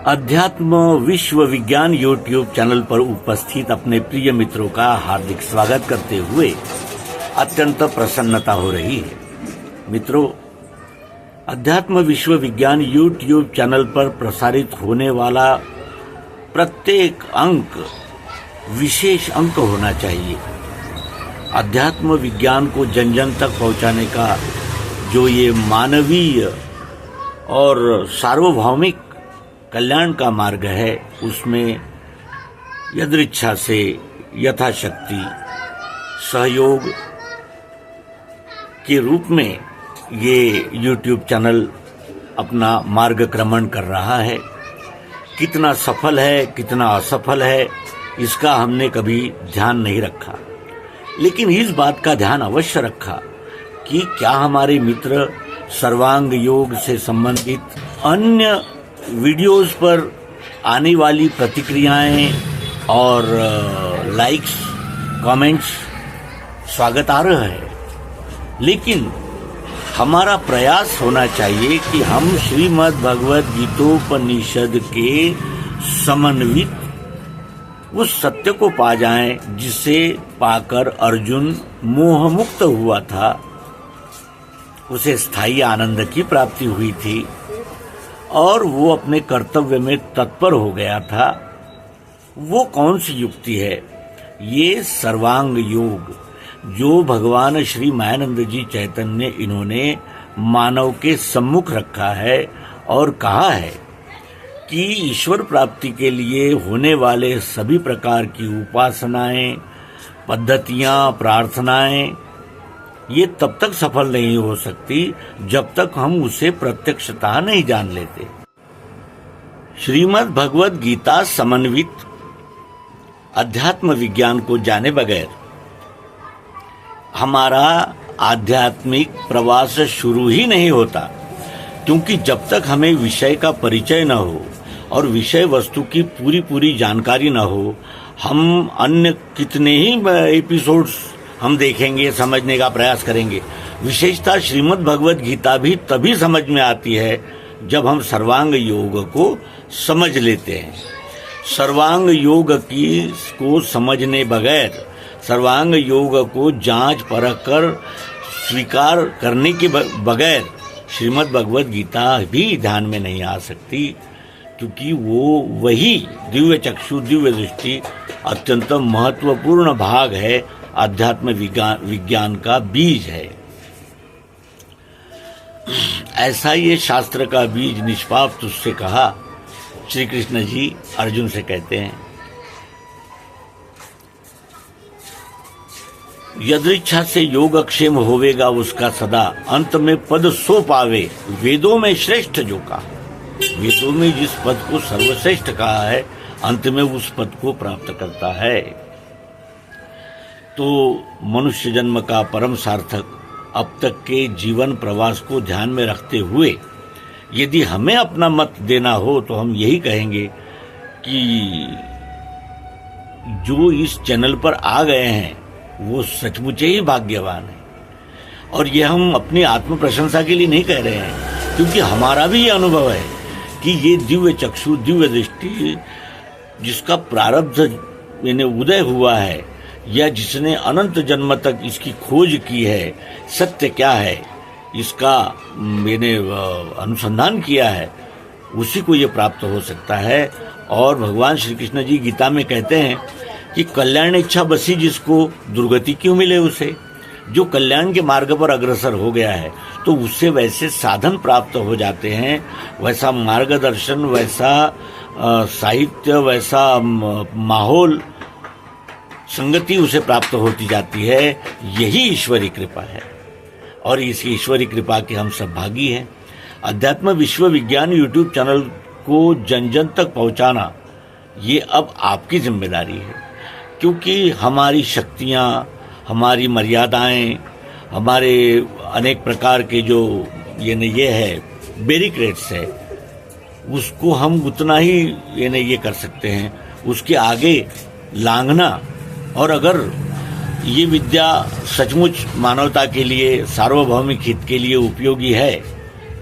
अध्यात्म विश्व विज्ञान यूट्यूब चैनल पर उपस्थित अपने प्रिय मित्रों का हार्दिक स्वागत करते हुए अत्यंत प्रसन्नता हो रही है। मित्रों, अध्यात्म विश्व विज्ञान यूट्यूब चैनल पर प्रसारित होने वाला प्रत्येक अंक विशेष अंक होना चाहिए। अध्यात्म विज्ञान को जन जन तक पहुंचाने का जो ये मानवीय और सार्वभौमिक कल्याण का मार्ग है, उसमें यदृच्छा से यथाशक्ति सहयोग के रूप में ये YouTube चैनल अपना मार्गक्रमण कर रहा है। कितना सफल है, कितना असफल है, इसका हमने कभी ध्यान नहीं रखा, लेकिन इस बात का ध्यान अवश्य रखा कि क्या हमारे मित्र सर्वांग योग से संबंधित अन्य वीडियोस पर आने वाली प्रतिक्रियाएं और लाइक्स, कमेंट्स स्वागतार्ह है, लेकिन हमारा प्रयास होना चाहिए कि हम श्रीमद् भगवद गीतोपनिषद के समन्वित उस सत्य को पा जाएं जिसे पाकर अर्जुन मोह मुक्त हुआ था, उसे स्थायी आनंद की प्राप्ति हुई थी और वो अपने कर्तव्य में तत्पर हो गया था। वो कौन सी युक्ति है? ये सर्वांग योग जो भगवान श्री मायानंद जी चैतन्य इन्होंने मानव के सम्मुख रखा है और कहा है कि ईश्वर प्राप्ति के लिए होने वाले सभी प्रकार की उपासनाएं, पद्धतियां, प्रार्थनाएं ये तब तक सफल नहीं हो सकती जब तक हम उसे प्रत्यक्षतः नहीं जान लेते। श्रीमद् भगवद गीता समन्वित अध्यात्म विज्ञान को जाने बगैर हमारा आध्यात्मिक प्रवास शुरू ही नहीं होता, क्योंकि जब तक हमें विषय का परिचय न हो और विषय वस्तु की पूरी जानकारी न हो, हम अन्य कितने ही एपिसोड्स हम देखेंगे, समझने का प्रयास करेंगे। विशेषता श्रीमद् भगवद गीता भी तभी समझ में आती है जब हम सर्वांग योग को समझ लेते हैं। सर्वांग योग को समझने बगैर, सर्वांग योग को जांच परख कर स्वीकार करने के बगैर श्रीमद् भगवद गीता भी ध्यान में नहीं आ सकती, क्योंकि वो वही दिव्य चक्षु, दिव्य दृष्टि अत्यंत महत्वपूर्ण भाग है, आध्यात्म विज्ञान का बीज है। ऐसा ये शास्त्र का बीज निष्पाप तुझसे कहा, श्री कृष्ण जी अर्जुन से कहते हैं। यदृच्छा से योगक्षेम होवेगा उसका सदा, अंत में पद सो पावे वेदों में श्रेष्ठ जो कहा। वेदों में जिस पद को सर्वश्रेष्ठ कहा है, अंत में उस पद को प्राप्त करता है। तो मनुष्य जन्म का परम सार्थक अब तक के जीवन प्रवास को ध्यान में रखते हुए यदि हमें अपना मत देना हो तो हम यही कहेंगे कि जो इस चैनल पर आ गए हैं वो सचमुच ही भाग्यवान है। और ये हम अपनी आत्म प्रशंसा के लिए नहीं कह रहे हैं, क्योंकि हमारा भी ये अनुभव है कि ये दिव्य चक्षु, दिव्य दृष्टि जिसका प्रारब्ध यानी उदय हुआ है, या जिसने अनंत जन्म तक इसकी खोज की है, सत्य क्या है इसका मैंने अनुसंधान किया है, उसी को ये प्राप्त हो सकता है। और भगवान श्री कृष्ण जी गीता में कहते हैं कि कल्याण इच्छा बसी जिसको दुर्गति क्यों मिले उसे। जो कल्याण के मार्ग पर अग्रसर हो गया है तो उससे वैसे साधन प्राप्त हो जाते हैं, वैसा मार्गदर्शन, वैसा साहित्य, वैसा माहौल, संगति उसे प्राप्त होती जाती है। यही ईश्वरी कृपा है और इस ईश्वरी कृपा के हम सब भागी हैं। अध्यात्म विश्व विज्ञान यूट्यूब चैनल को जन जन तक पहुंचाना ये अब आपकी जिम्मेदारी है, क्योंकि हमारी शक्तियां, हमारी मर्यादाएं, हमारे अनेक प्रकार के जो ये है बैरिकेड्स है, उसको हम उतना ही ये कर सकते हैं। उसके आगे लांघना, और अगर ये विद्या सचमुच मानवता के लिए, सार्वभौमिक हित के लिए उपयोगी है,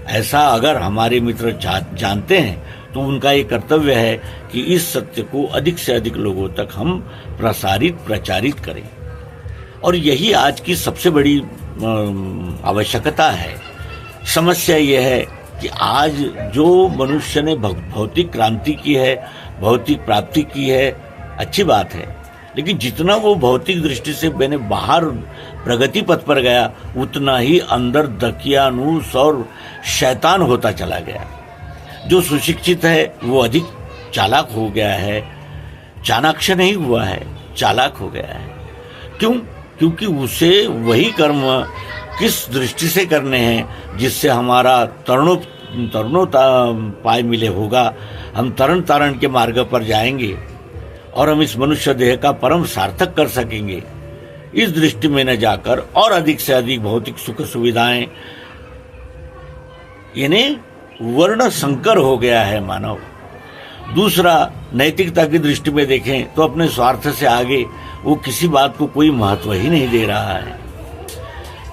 ऐसा अगर हमारे मित्र जानते हैं तो उनका ये कर्तव्य है कि इस सत्य को अधिक से अधिक लोगों तक हम प्रचारित करें। और यही आज की सबसे बड़ी आवश्यकता है। समस्या यह है कि आज जो मनुष्य ने भौतिक क्रांति की है, भौतिक प्राप्ति की है, अच्छी बात है, लेकिन जितना वो भौतिक दृष्टि से मैंने बाहर प्रगति पथ पर गया, उतना ही अंदर दकियानूस और शैतान होता चला गया। जो सुशिक्षित है वो अधिक चालाक हो गया है, चाणाक्ष नहीं हुआ है, चालाक हो गया है। क्यों? क्योंकि उसे वही कर्म किस दृष्टि से करने हैं जिससे हमारा तरुणोता पाए मिले होगा, हम तरण तारण के मार्ग पर जाएंगे और हम इस मनुष्य देह का परम सार्थक कर सकेंगे। इस दृष्टि में न जाकर और अधिक से अधिक भौतिक सुख सुविधाएं, यानी वर्ण संकर हो गया है मानव। दूसरा, नैतिकता की दृष्टि में देखें तो अपने स्वार्थ से आगे वो किसी बात को कोई महत्व ही नहीं दे रहा है।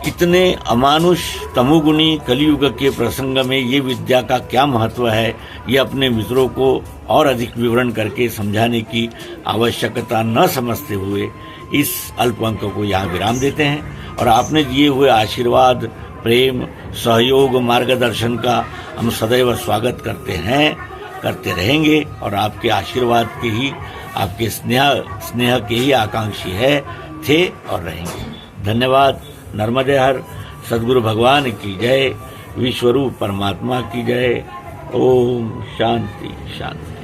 इतने अमानुष तमोगुणी कलियुग के प्रसंग में ये विद्या का क्या महत्व है, ये अपने मित्रों को और अधिक विवरण करके समझाने की आवश्यकता न समझते हुए इस अल्प अंक को यहाँ विराम देते हैं। और आपने दिए हुए आशीर्वाद, प्रेम, सहयोग, मार्गदर्शन का हम सदैव स्वागत करते हैं, करते रहेंगे और आपके आशीर्वाद के ही, आपके स्नेह के ही आकांक्षी थे और रहेंगे। धन्यवाद। नर्मदे हर। सद्गुरु भगवान की जय। विश्वरूप परमात्मा की जय। ओम शांति शांति।